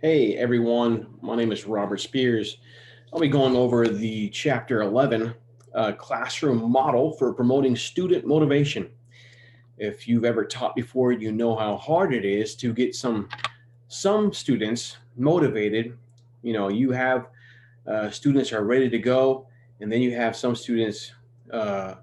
Hey everyone, my name is Robert Spears. I'll be going over the chapter 11 classroom model for promoting student motivation. If you've ever taught before, you know how hard it is to get some students motivated. You have students are ready to go, and then you have some students. Uh,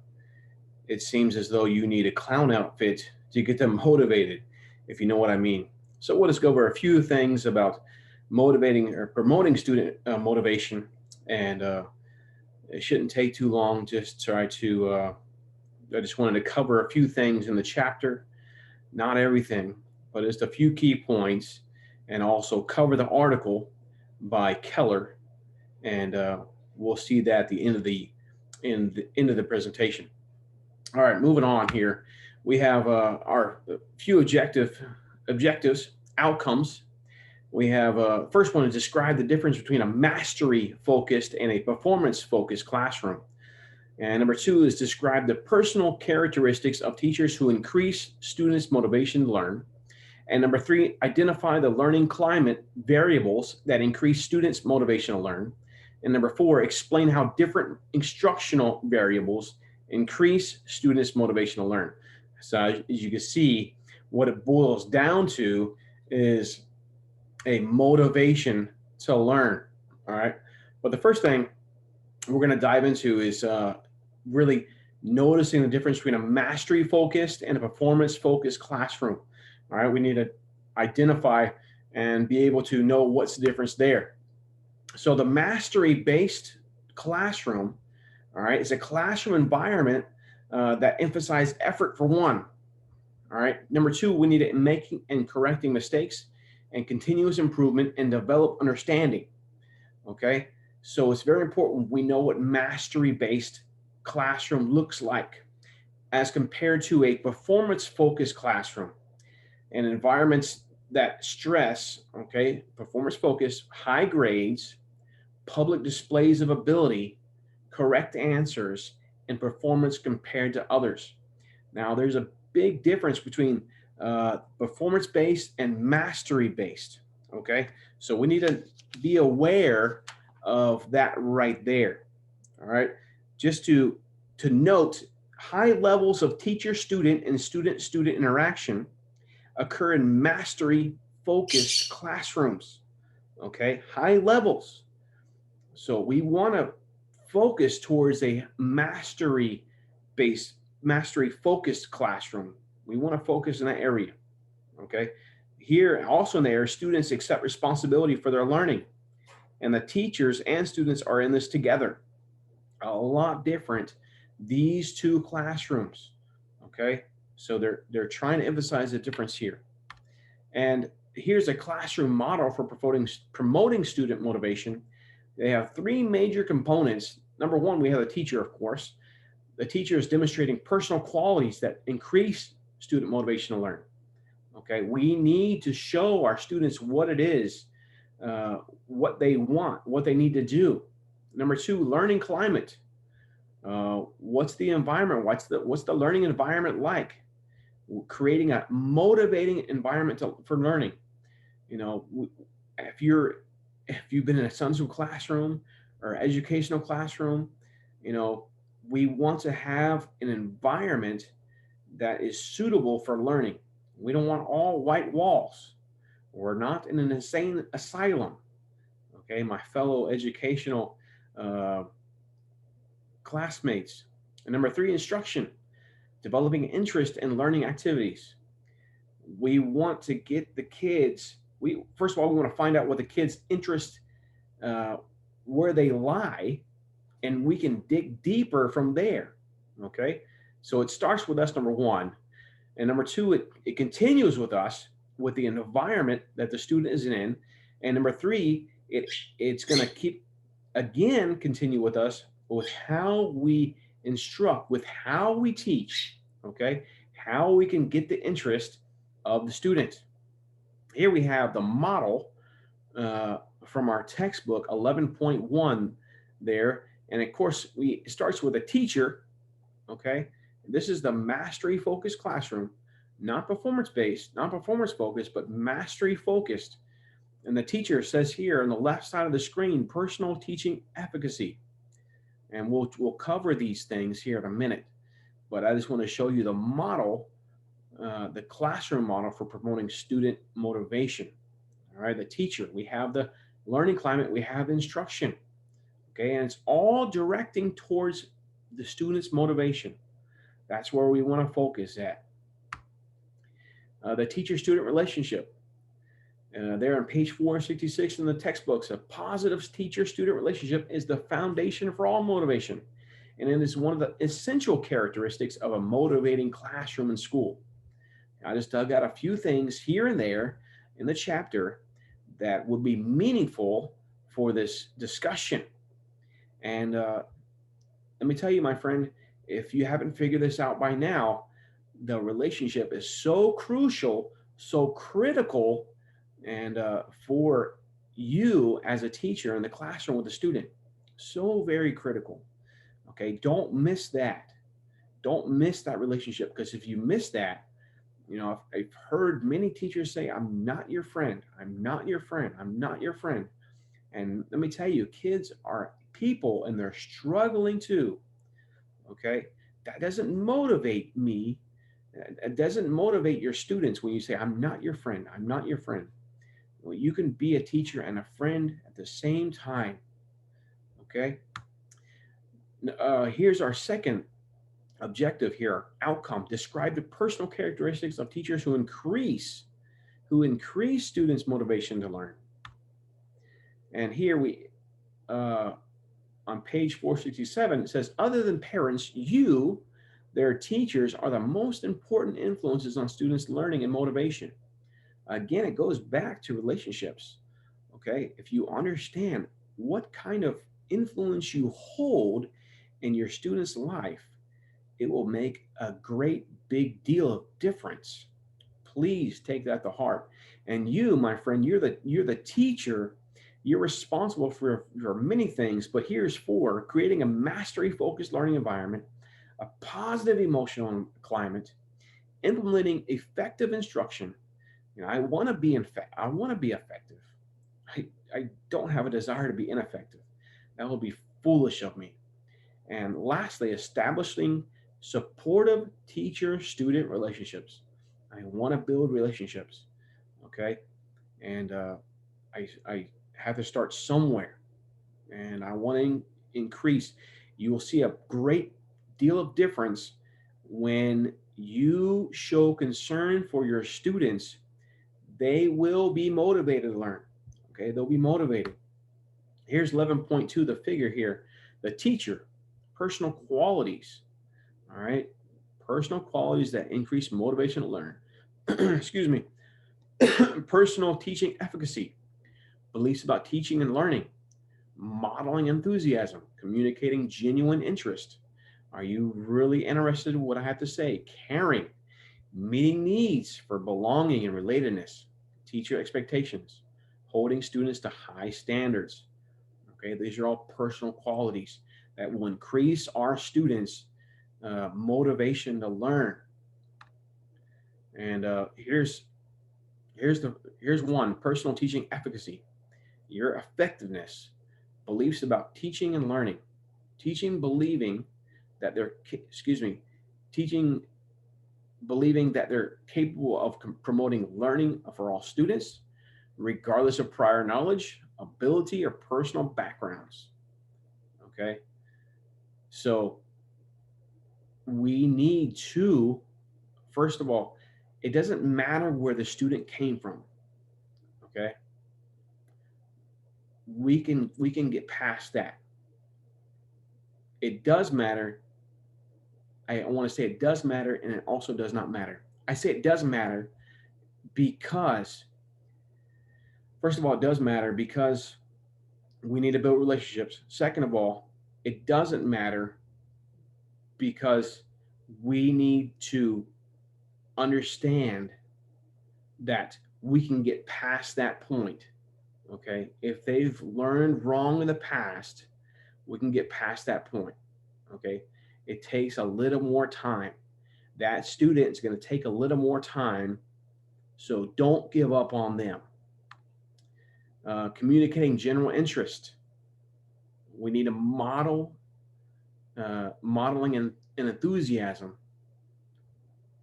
it seems as though you need a clown outfit to get them motivated, if you know what I mean. So we'll just go over a few things about motivating or promoting student motivation, and it shouldn't take too long. Just try to. I just wanted to cover a few things in the chapter, not everything, but just a few key points, and also cover the article by Keller, and we'll see that at the end of the presentation. All right, moving on here. We have our few objectives, outcomes. We have first one is describe the difference between a mastery focused and a performance focused classroom. And number two is describe the personal characteristics of teachers who increase students' motivation to learn. And number three, identify the learning climate variables that increase students' motivation to learn. And number four, explain how different instructional variables increase students' motivation to learn. So as you can see, what it boils down to is a motivation to learn. All right. But the first thing we're going to dive into is really noticing the difference between a mastery focused and a performance focused classroom. All right. We need to identify and be able to know what's the difference there. So the mastery based classroom, all right, is a classroom environment that emphasizes effort for one. All right. Number two, we need to making and correcting mistakes and continuous improvement and develop understanding. Okay. So it's very important we know what mastery based classroom looks like as compared to a performance focused classroom and environments that stress, okay, performance focused, high grades, public displays of ability, correct answers, and performance compared to others. Now, there's a big difference between performance based and mastery based. Okay, so we need to be aware of that right there. All right, just to note, high levels of teacher student and student student interaction occur in mastery focused classrooms. Okay, high levels. So we want to focus towards a mastery focused classroom. We want to focus in that area. Okay. Here, also in there, students accept responsibility for their learning, and the teachers and students are in this together. A lot different, these two classrooms. Okay. So they're trying to emphasize the difference here. And here's a classroom model for promoting student motivation. They have three major components. Number one, we have a teacher, of course. The teacher is demonstrating personal qualities that increase student motivation to learn. Okay, we need to show our students what it is, what they want, what they need to do. Number two, learning climate. What's the environment? What's the learning environment like? Creating a motivating environment for learning. You know, if you're if you've been in a Sun Tzu classroom or educational classroom, you know, we want to have an environment that is suitable for learning. We don't want all white walls. We're not in an insane asylum. Okay, my fellow educational uh, classmates. And number three, instruction, developing interest in learning activities. We want to get the kids. We first of all we want to find out what the kids' interest, uh, where they lie, and we can dig deeper from there. Okay, so it starts with us, number one, and number two, it continues with us with the environment that the student is in, and number three, it's going to keep again continue with us with how we instruct, with how we teach. Okay, how we can get the interest of the student. Here we have the model from our textbook 11.1 there. And of course, it starts with a teacher. Okay. This is the mastery focused classroom, not performance based, not performance focused, but mastery focused. And the teacher says here on the left side of the screen, personal teaching efficacy. And we'll cover these things here in a minute. But I just want to show you the model, the classroom model for promoting student motivation. All right, the teacher, we have the learning climate, we have instruction. Okay, and it's all directing towards the student's motivation. That's where we want to focus at. The teacher-student relationship. There on page 466 in the textbooks, a positive teacher-student relationship is the foundation for all motivation. And it is one of the essential characteristics of a motivating classroom and school. I just dug out a few things here and there in the chapter that would be meaningful for this discussion. And let me tell you, my friend, if you haven't figured this out by now, the relationship is so crucial, so critical, and for you as a teacher in the classroom with the student, so very critical. Okay, don't miss that. Don't miss that relationship, because if you miss that, you know, I've heard many teachers say, I'm not your friend. I'm not your friend. I'm not your friend. And let me tell you, kids are people and they're struggling too. Okay, that doesn't motivate me. It doesn't motivate your students when you say, I'm not your friend. I'm not your friend. Well, you can be a teacher and a friend at the same time. Okay. Here's our second objective here, outcome. Describe the personal characteristics of teachers who increase students' motivation to learn. And here we, on page 467, it says, other than parents, their teachers, are the most important influences on students' learning and motivation. Again, it goes back to relationships. Okay, if you understand what kind of influence you hold in your student's life, it will make a great big deal of difference. Please take that to heart. And you, my friend, you're the teacher. You're responsible for many things, but here's four: creating a mastery-focused learning environment, a positive emotional climate, implementing effective instruction. You know, I want to be effective. I don't have a desire to be ineffective. That will be foolish of me. And lastly, establishing supportive teacher-student relationships. I want to build relationships, okay? And I have to start somewhere, and I want to increase. You will see a great deal of difference when you show concern for your students. They will be motivated to learn, okay? They'll be motivated. Here's 11.2, the figure here. The teacher, personal qualities. All right, personal qualities that increase motivation to learn. Excuse me. Personal teaching efficacy, beliefs about teaching and learning, modeling enthusiasm, communicating genuine interest. Are you really interested in what I have to say? Caring, meeting needs for belonging and relatedness, teacher expectations, holding students to high standards. Okay, these are all personal qualities that will increase our students' motivation to learn. And here's one: personal teaching efficacy, your effectiveness, beliefs about teaching and learning, believing that they're capable of promoting learning for all students, regardless of prior knowledge, ability, or personal backgrounds. Okay, so we need to, first of all, it doesn't matter where the student came from. Okay, we can get past that. It does matter. I want to say it does matter, and it also does not matter. I say it does matter because, first of all, it does matter because we need to build relationships. Second of all, it doesn't matter because we need to understand that we can get past that point. Okay, if they've learned wrong in the past, we can get past that point. Okay, it takes a little more time. That student is going to take a little more time, so don't give up on them. Communicating general interest. We need to modeling and enthusiasm.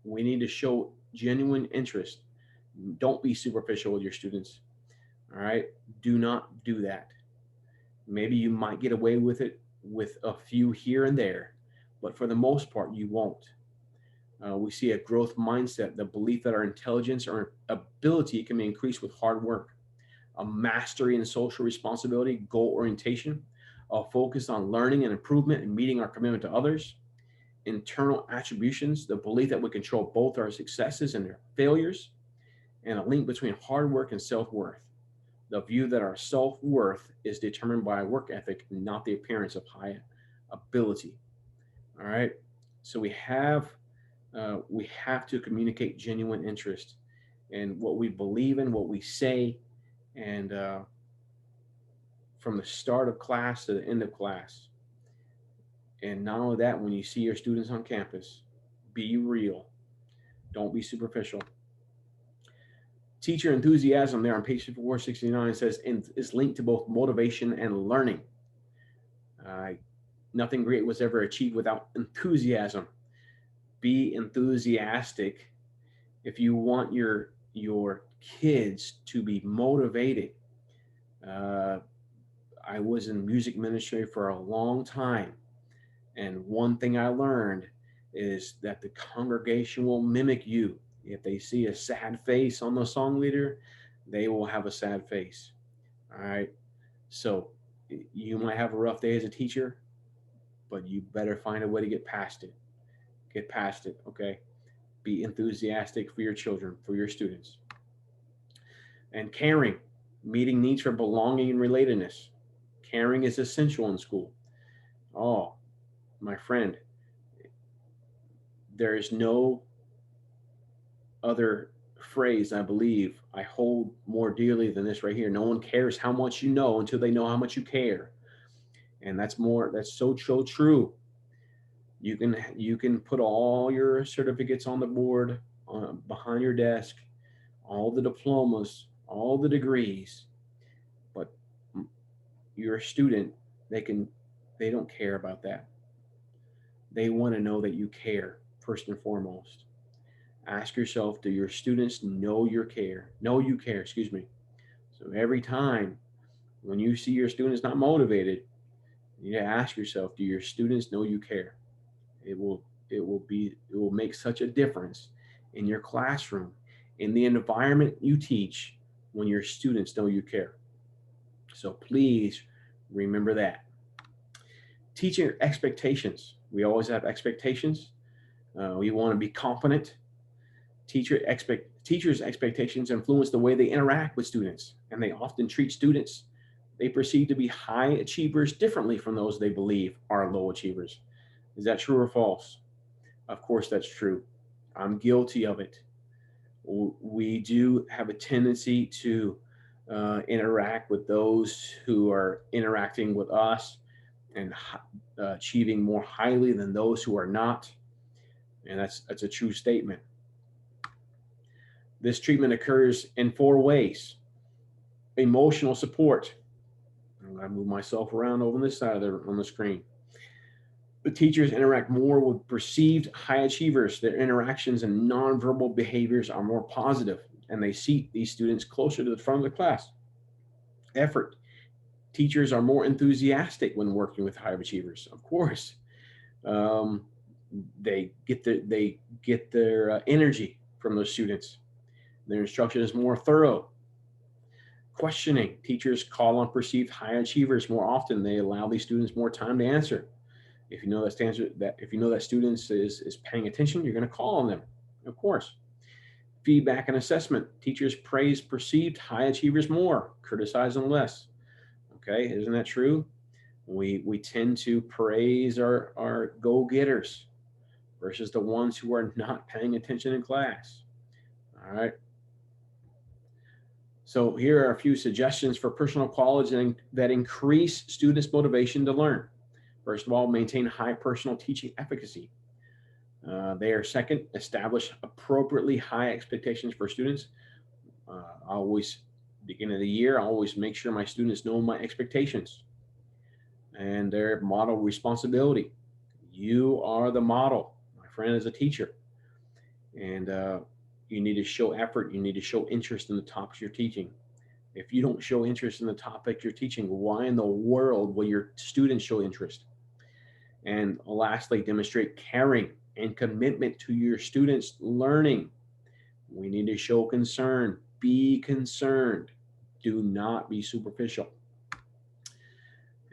We need to show genuine interest. Don't be superficial with your students. All right. Do not do that. Maybe you might get away with it with a few here and there, but for the most part, you won't. We see a growth mindset, the belief that our intelligence or ability can be increased with hard work, a mastery in social responsibility, goal orientation, a focus on learning and improvement and meeting our commitment to others, internal attributions, the belief that we control both our successes and our failures, and a link between hard work and self-worth, the view that our self-worth is determined by work ethic, not the appearance of high ability. All right. So we have to communicate genuine interest in what we believe in, what we say, and from the start of class to the end of class. And not only that, when you see your students on campus, be real. Don't be superficial. Teacher enthusiasm there on page 469 says is linked to both motivation and learning. Nothing great was ever achieved without enthusiasm. Be enthusiastic if you want your kids to be motivated. I was in music ministry for a long time, and one thing I learned is that the congregation will mimic you. If they see a sad face on the song leader, they will have a sad face. All right. So you might have a rough day as a teacher, but you better find a way to get past it. Get past it. Okay. Be enthusiastic for your children, for your students. And caring, meeting needs for belonging and relatedness. Caring is essential in school. Oh, my friend, there is no other phrase I believe I hold more dearly than this right here. No one cares how much you know until they know how much you care. And that's so true. You can put all your certificates on the board behind your desk, all the diplomas, all the degrees, but you're a student, they don't care about that. They want to know that you care first and foremost. Ask yourself, do your students know you care? Excuse me. So every time when you see your students not motivated, you need to ask yourself, do your students know you care? It will make such a difference in your classroom, in the environment you teach, when your students know you care. So please remember that. Teaching expectations. We always have expectations. We want to be confident. Teachers' expectations influence the way they interact with students, and they often treat students they perceive to be high achievers differently from those they believe are low achievers. Is that true or false? Of course, that's true. I'm guilty of it. We do have a tendency to interact with those who are interacting with us and achieving more highly than those who are not. And that's a true statement. This treatment occurs in 4 ways. Emotional support. I'm going to move myself around over on this side on the screen. The teachers interact more with perceived high achievers. Their interactions and nonverbal behaviors are more positive, and they seat these students closer to the front of the class. Effort. Teachers are more enthusiastic when working with high achievers. Of course, they get their energy from those students. Their instruction is more thorough. Questioning. Teachers call on perceived high achievers more often. They allow these students more time to answer. If you know that students is paying attention, you're going to call on them, of course. Feedback and assessment. Teachers praise perceived high achievers more, criticize them less. Okay, isn't that true? We tend to praise our go-getters versus the ones who are not paying attention in class. All right. So here are a few suggestions for personal qualities that increase students' motivation to learn. First of all, maintain high personal teaching efficacy. Second, establish appropriately high expectations for students. Always Beginning of the year, I always make sure my students know my expectations and their model responsibility. You are the model, my friend, as a teacher. And you need to show effort. You need to show interest in the topics you're teaching. If you don't show interest in the topic you're teaching, why in the world will your students show interest? And lastly, demonstrate caring and commitment to your students' learning. We need to show concern. Be concerned. Do not be superficial.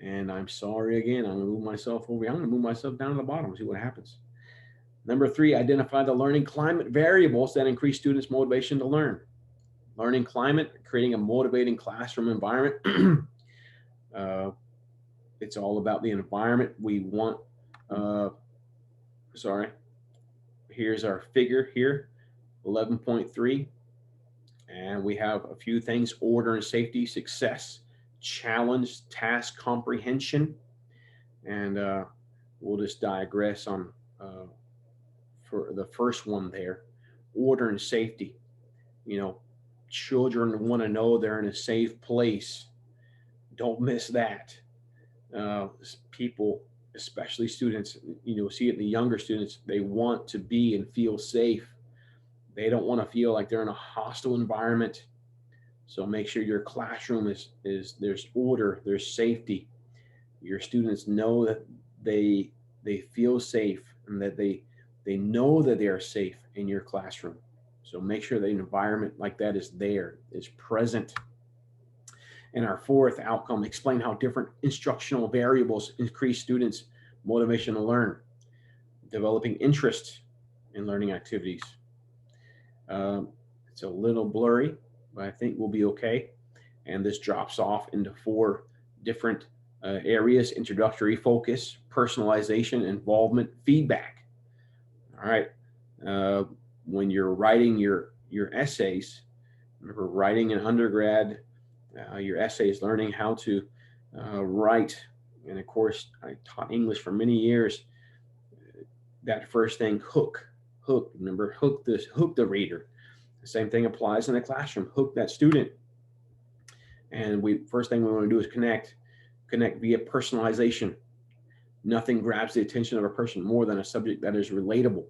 And I'm sorry again, I'm going to move myself over. I'm going to move myself down to the bottom and see what happens. Number 3, identify the learning climate variables that increase students' motivation to learn. Learning climate, creating a motivating classroom environment. It's all about the environment we want. Here's our figure here, 11.3. And we have a few things: order and safety, success, challenge, task comprehension. And we'll just digress on for the first one there, order and safety. You know, children want to know they're in a safe place. Don't miss that. People, especially students, see it in the younger students, they want to be and feel safe. They don't want to feel like they're in a hostile environment. So make sure your classroom is there's order, there's safety. Your students know that they feel safe and that they know that they are safe in your classroom. So make sure that an environment like that is there, is present. And our fourth outcome, explain how different instructional variables increase students' motivation to learn, developing interest in learning activities. It's a little blurry, but I think we'll be okay. And this drops off into 4 different areas: introductory, focus, personalization, involvement, feedback. All right. When you're writing your essays, remember, writing in undergrad, your essays, learning how to write. And of course, I taught English for many years. That first thing, hook. Remember, hook the reader. The same thing applies in the classroom. Hook that student. And first thing we want to do is connect via personalization. Nothing grabs the attention of a person more than a subject that is relatable.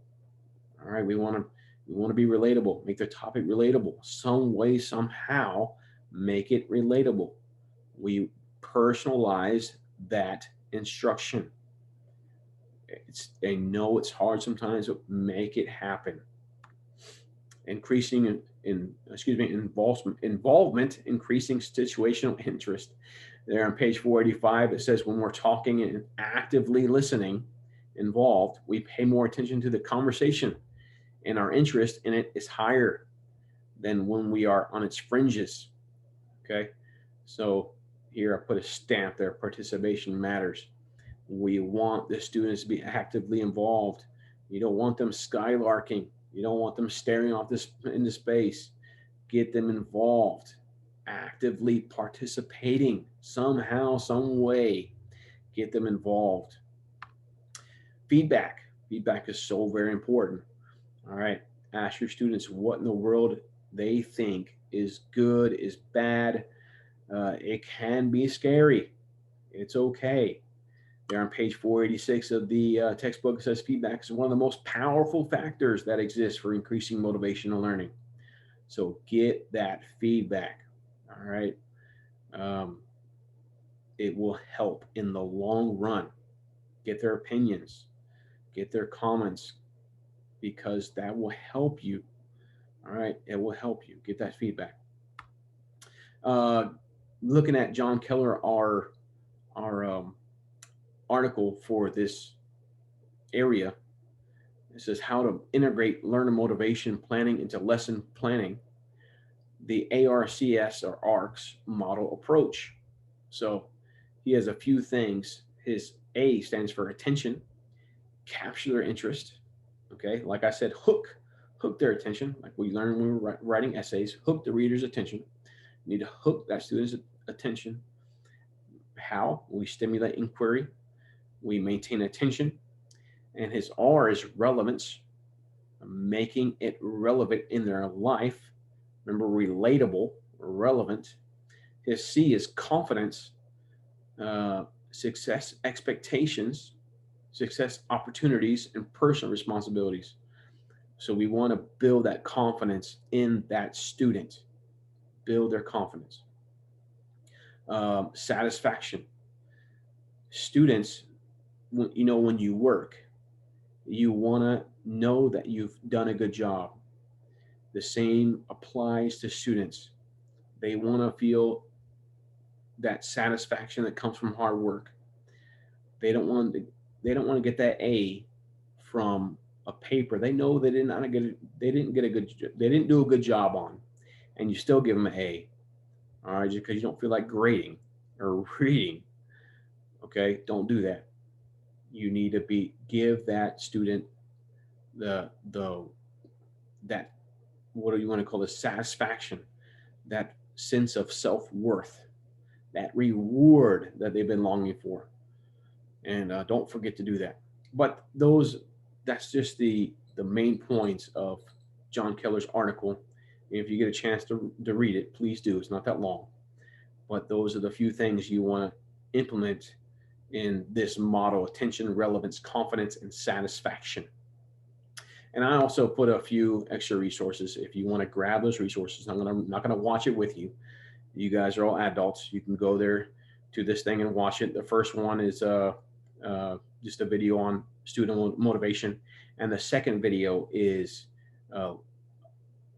All right, we want to be relatable. Make the topic relatable. Some way, somehow, make it relatable. We personalize that instruction. I know it's hard sometimes, but make it happen. Increasing involvement, increasing situational interest. There on page 485, it says when we're talking and actively listening, involved, we pay more attention to the conversation, and our interest in it is higher than when we are on its fringes. Okay, so here I put a stamp there: participation matters. We want the students to be actively involved. You don't want them skylarking. You don't want them staring off into space. Get them involved, actively participating somehow, some way. Get them involved. Feedback is so very important. All right, ask your students what in the world they think is good, is bad. It can be scary. It's okay. There on page 486 of the textbook, it says feedback is one of the most powerful factors that exists for increasing motivation and learning. So get that feedback. All right. It will help in the long run. Get their opinions, get their comments, because that will help you. All right. It will help you get that feedback. Looking at John Keller, our article for this area, it says how to integrate learner motivation planning into lesson planning, the ARCS or ARCS model approach. So he has a few things. His A stands for attention, capture their interest. Okay, like I said, hook their attention, like we learned when we were writing essays. Hook the reader's attention. You need to hook that student's attention. How? We stimulate inquiry, we maintain attention. And his R is relevance, making it relevant in their life. Remember, relatable, relevant. His C is confidence, success expectations, success opportunities, and personal responsibilities. So we want to build that confidence in that student, build their confidence. Satisfaction. Students, when you work, you want to know that you've done a good job. The same applies to students. They want to feel that satisfaction that comes from hard work. They don't want to, they don't want to get that A from a paper they know they didn't do a good job on, and you still give them an A. All right, just because you don't feel like grading or reading. Okay, don't do that. You need to be give that student the that, what do you want to call this, satisfaction, that sense of self-worth, that reward that they've been longing for. And don't forget to do that. But that's just the main points of John Keller's article. If you get a chance to read it, please do. It's not that long. But those are the few things you want to implement in this model: attention, relevance, confidence, and satisfaction. And I also put a few extra resources if you want to grab those resources. Not gonna watch it with you. You guys are all adults. You can go there to this thing and watch it. The first one is just a video on student motivation, and the second video is uh,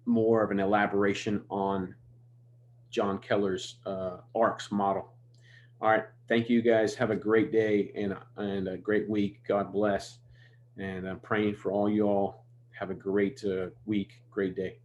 more of an elaboration on John Keller's ARCS model. All right, thank you guys. Have a great day and a great week. God bless, and I'm praying for all you all. Have a great week, great day.